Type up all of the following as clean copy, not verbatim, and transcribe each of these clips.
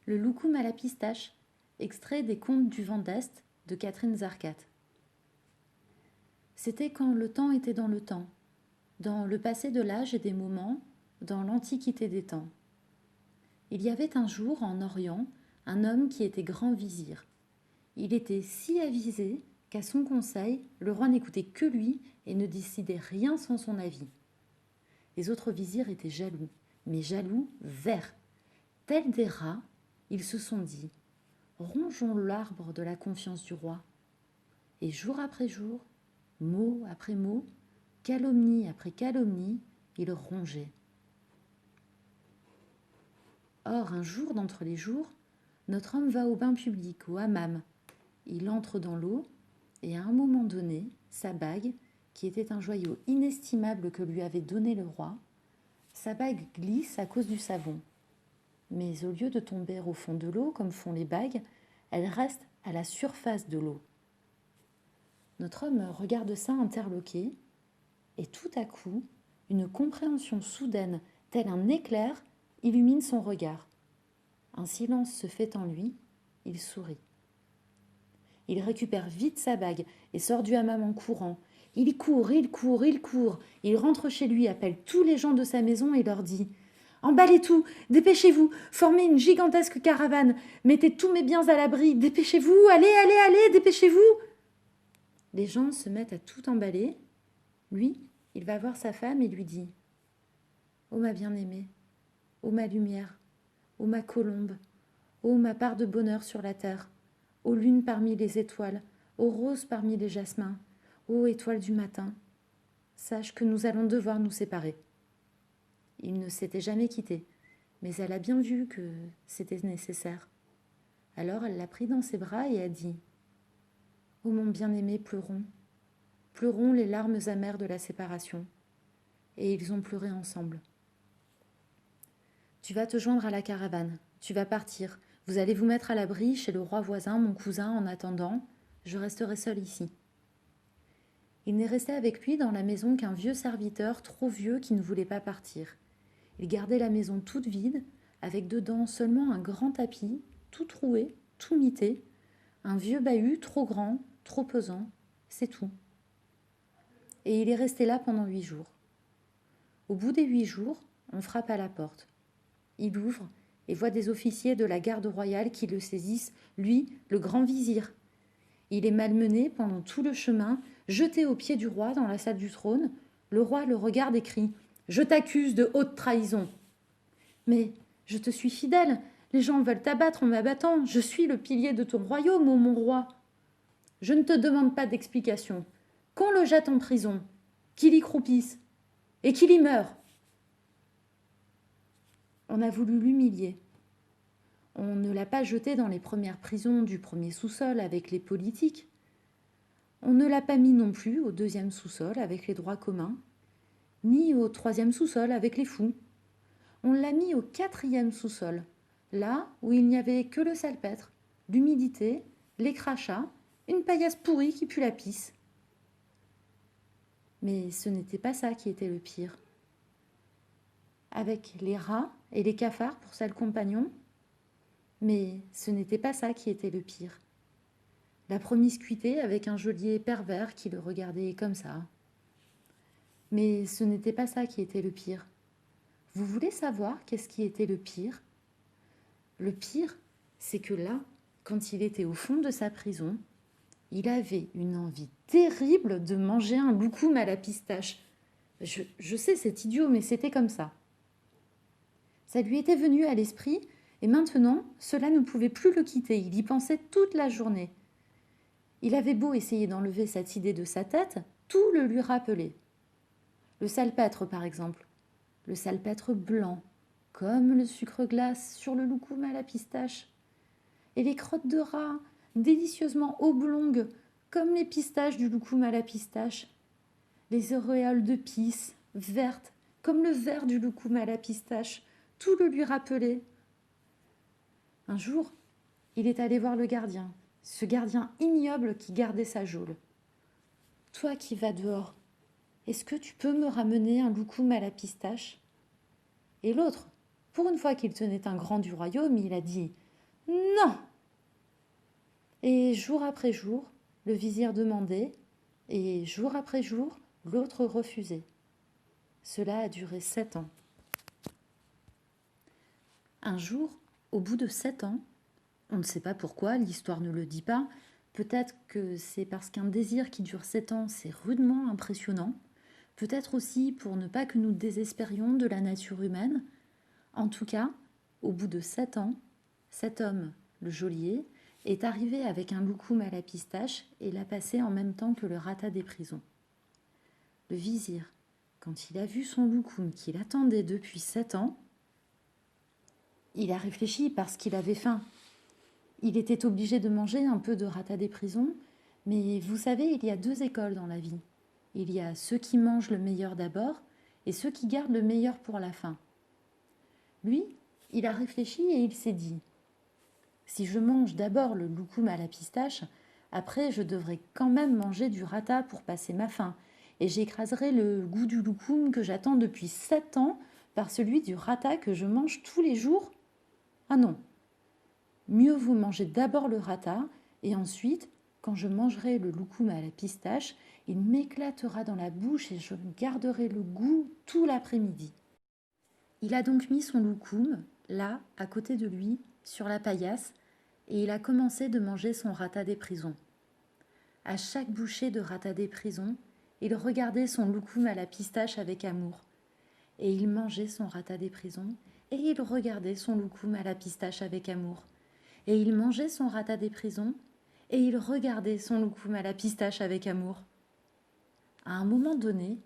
Le loukoum à la pistache, extrait des Contes du vent d'Est de Catherine Zarcat. C'était quand le temps était dans le temps, dans le passé de l'âge et des moments, dans l'antiquité des temps. Il y avait un jour en Orient un homme qui était grand vizir. Il était si avisé qu'à son conseil, le roi n'écoutait que lui et ne décidait rien sans son avis. Les autres vizirs étaient jaloux, mais jaloux verts. Tels des rats, ils se sont dit « Rongeons l'arbre de la confiance du roi ». Et jour après jour, mot après mot, calomnie après calomnie, ils rongeaient. Or, un jour d'entre les jours, notre homme va au bain public, au hammam. Il entre dans l'eau et à un moment donné, sa bague, qui était un joyau inestimable que lui avait donné le roi, sa bague glisse à cause du savon. Mais au lieu de tomber au fond de l'eau comme font les bagues, elle reste à la surface de l'eau. Notre homme regarde ça interloqué et tout à coup, une compréhension soudaine, tel un éclair, illumine son regard. Un silence se fait en lui, il sourit. Il récupère vite sa bague et sort du hammam en courant. Il court, il court, il court. Il rentre chez lui, appelle tous les gens de sa maison et leur dit « Emballez tout, dépêchez-vous, formez une gigantesque caravane, mettez tous mes biens à l'abri, dépêchez-vous, allez, allez, allez, dépêchez-vous » Les gens se mettent à tout emballer. Lui, il va voir sa femme et lui dit « Ô ma bien-aimée, ô ma lumière, ô ma colombe, ô ma part de bonheur sur la terre, ô lune parmi les étoiles, ô rose parmi les jasmins, ô étoile du matin, sache que nous allons devoir nous séparer. » Ils ne s'étaient jamais quittés, mais elle a bien vu que c'était nécessaire. Alors elle l'a pris dans ses bras et a dit « Ô mon bien-aimé, pleurons, pleurons les larmes amères de la séparation. » Et ils ont pleuré ensemble. « Tu vas te joindre à la caravane, tu vas partir, vous allez vous mettre à l'abri chez le roi voisin, mon cousin, en attendant, je resterai seule ici. » Il n'est resté avec lui dans la maison qu'un vieux serviteur trop vieux qui ne voulait pas partir. Il gardait la maison toute vide, avec dedans seulement un grand tapis, tout troué, tout mité, un vieux bahut trop grand, trop pesant, c'est tout. Et il est resté là pendant 8 jours. Au bout des 8 jours, on frappe à la porte. Il ouvre et voit des officiers de la garde royale qui le saisissent, lui, le grand vizir. Il est malmené pendant tout le chemin, jeté aux pieds du roi dans la salle du trône. Le roi le regarde et crie « Je t'accuse de haute trahison !»« Mais je te suis fidèle, les gens veulent t'abattre en m'abattant, je suis le pilier de ton royaume, ô mon roi. »« Je ne te demande pas d'explication. Qu'on le jette en prison, qu'il y croupisse et qu'il y meure. » On a voulu l'humilier. On ne l'a pas jeté dans les premières prisons du premier sous-sol avec les politiques. On ne l'a pas mis non plus au 2e sous-sol avec les droits communs, ni au 3e sous-sol avec les fous. On l'a mis au 4e sous-sol, là où il n'y avait que le salpêtre, l'humidité, les crachats, une paillasse pourrie qui pue la pisse. Mais ce n'était pas ça qui était le pire. Avec les rats et les cafards pour sales compagnons, mais ce n'était pas ça qui était le pire. La promiscuité avec un geôlier pervers qui le regardait comme ça. Mais ce n'était pas ça qui était le pire. Vous voulez savoir qu'est-ce qui était le pire ? Le pire, c'est que là, quand il était au fond de sa prison, il avait une envie terrible de manger un loukoum à la pistache. Je sais, c'est idiot, mais c'était comme ça. Ça lui était venu à l'esprit, et maintenant, cela ne pouvait plus le quitter. Il y pensait toute la journée. Il avait beau essayer d'enlever cette idée de sa tête, tout le lui rappelait. Le salpêtre, par exemple. Le salpêtre blanc, comme le sucre glace sur le loukoum à la pistache. Et les crottes de rat, délicieusement oblongues, comme les pistaches du loukoum à la pistache. Les auréoles de pisse, vertes, comme le vert du loukoum à la pistache. Tout le lui rappelait. Un jour, il est allé voir le gardien, ce gardien ignoble qui gardait sa geôle. « Toi qui vas dehors, est-ce que tu peux me ramener un loukoum à la pistache ?» Et l'autre, pour une fois qu'il tenait un grand du royaume, il a dit Non. Et jour après jour, le vizir demandait, et jour après jour, l'autre refusait. Cela a duré 7 ans. Un jour, au bout de 7 ans, on ne sait pas pourquoi, l'histoire ne le dit pas, peut-être que c'est parce qu'un désir qui dure 7 ans, c'est rudement impressionnant, peut-être aussi pour ne pas que nous désespérions de la nature humaine. En tout cas, au bout de 7 ans, cet homme, le geôlier, est arrivé avec un loukoum à la pistache et l'a passé en même temps que le rata des prisons. Le vizir, quand il a vu son loukoum qu'il attendait depuis 7 ans, il a réfléchi parce qu'il avait faim. Il était obligé de manger un peu de rata des prisons, mais vous savez, il y a 2 écoles dans la vie. Il y a ceux qui mangent le meilleur d'abord et ceux qui gardent le meilleur pour la fin. Lui, il a réfléchi et il s'est dit « Si je mange d'abord le loukoum à la pistache, après je devrais quand même manger du rata pour passer ma faim, et j'écraserai le goût du loukoum que j'attends depuis 7 ans par celui du rata que je mange tous les jours. Ah non, mieux vaut manger d'abord le rata, et ensuite, quand je mangerai le loukoum à la pistache, il m'éclatera dans la bouche et je garderai le goût tout l'après-midi. » Il a donc mis son loukoum, là, à côté de lui, sur la paillasse, et il a commencé de manger son rata des prisons. À chaque bouchée de rata des prisons, il regardait son loukoum à la pistache avec amour. Et il mangeait son rata des prisons, et il regardait son loukoum à la pistache avec amour. Et il mangeait son rata des prisons, et il regardait son loukoum à la pistache avec amour. À un moment donné,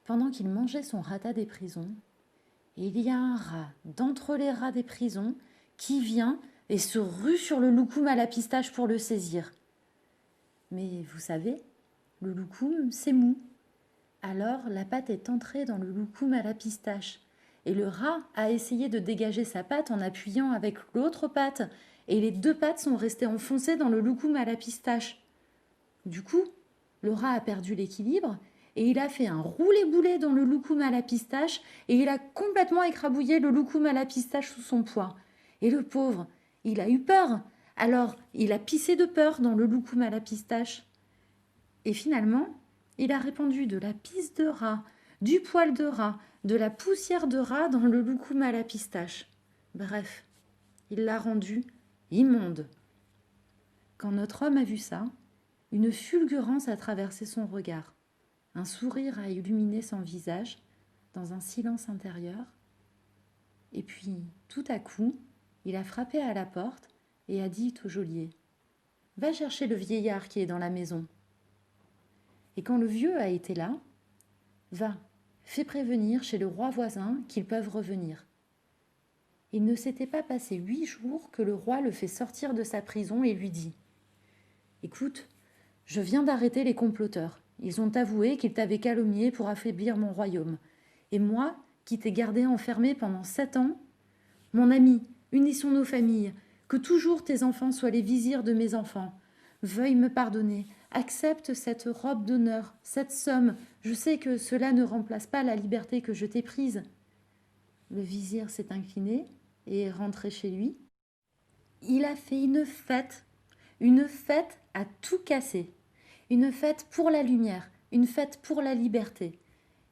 pendant qu'il mangeait son rata des prisons, il y a un rat d'entre les rats des prisons qui vient et se rue sur le loukoum à la pistache pour le saisir. Mais vous savez, le loukoum, c'est mou. Alors la patte est entrée dans le loukoum à la pistache. Et le rat a essayé de dégager sa patte en appuyant avec l'autre patte. Et les 2 pattes sont restées enfoncées dans le loukoum à la pistache. Du coup, le rat a perdu l'équilibre et il a fait un roulé-boulet dans le loukoum à la pistache et il a complètement écrabouillé le loukoum à la pistache sous son poids. Et le pauvre, il a eu peur. Alors, il a pissé de peur dans le loukoum à la pistache. Et finalement, il a répandu de la pisse de rat, du poil de rat, de la poussière de rat dans le loukoum à la pistache. Bref, il l'a rendu immonde. Quand notre homme a vu ça, une fulgurance a traversé son regard. Un sourire a illuminé son visage dans un silence intérieur. Et puis, tout à coup, il a frappé à la porte et a dit au geôlier « Va chercher le vieillard qui est dans la maison. » Et quand le vieux a été là, « Va, fais prévenir chez le roi voisin qu'ils peuvent revenir. » Il ne s'était pas passé 8 jours que le roi le fait sortir de sa prison et lui dit « Écoute, je viens d'arrêter les comploteurs. Ils ont avoué qu'ils t'avaient calomnié pour affaiblir mon royaume. Et moi, qui t'ai gardé enfermé pendant 7 ans, mon ami, unissons nos familles, que toujours tes enfants soient les vizirs de mes enfants. Veuille me pardonner, accepte cette robe d'honneur, cette somme. Je sais que cela ne remplace pas la liberté que je t'ai prise. » Le vizir s'est incliné et est rentré chez lui. Il a fait une fête à tout casser. Une fête pour la lumière, une fête pour la liberté.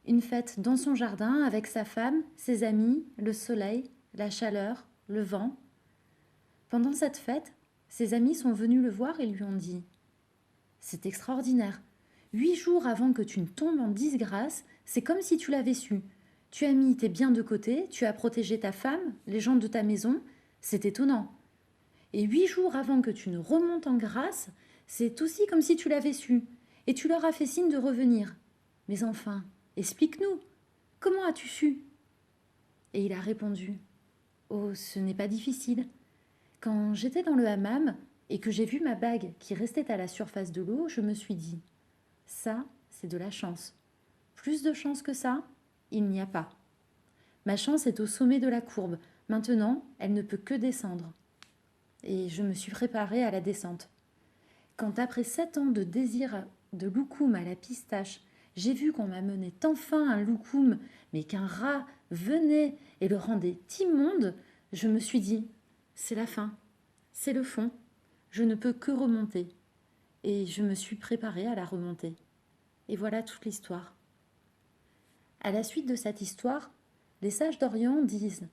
Une fête dans son jardin avec sa femme, ses amis, le soleil, la chaleur, le vent. Pendant cette fête, ses amis sont venus le voir et lui ont dit « C'est extraordinaire. 8 jours avant que tu ne tombes en disgrâce, c'est comme si tu l'avais su. Tu as mis tes biens de côté, tu as protégé ta femme, les gens de ta maison. C'est étonnant. Et 8 jours avant que tu ne remontes en grâce, c'est aussi comme si tu l'avais su. Et tu leur as fait signe de revenir. Mais enfin, explique-nous. Comment as-tu su ?» Et il a répondu « Oh, ce n'est pas difficile. Quand j'étais dans le hammam et que j'ai vu ma bague qui restait à la surface de l'eau, je me suis dit « Ça, c'est de la chance. Plus de chance que ça, il n'y a pas. Ma chance est au sommet de la courbe. Maintenant, elle ne peut que descendre. » Et je me suis préparée à la descente. Quand après 7 ans de désir de loukoum à la pistache, j'ai vu qu'on m'amenait enfin un loukoum, mais qu'un rat venait et le rendait immonde, je me suis dit, c'est la fin. c'est le fond. Je ne peux que remonter. Et je me suis préparée à la remonter. Et voilà toute l'histoire. À la suite de cette histoire, les sages d'Orient disent: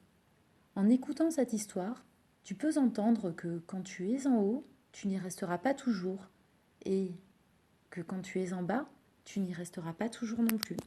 en écoutant cette histoire, tu peux entendre que quand tu es en haut, tu n'y resteras pas toujours, et que quand tu es en bas, tu n'y resteras pas toujours non plus.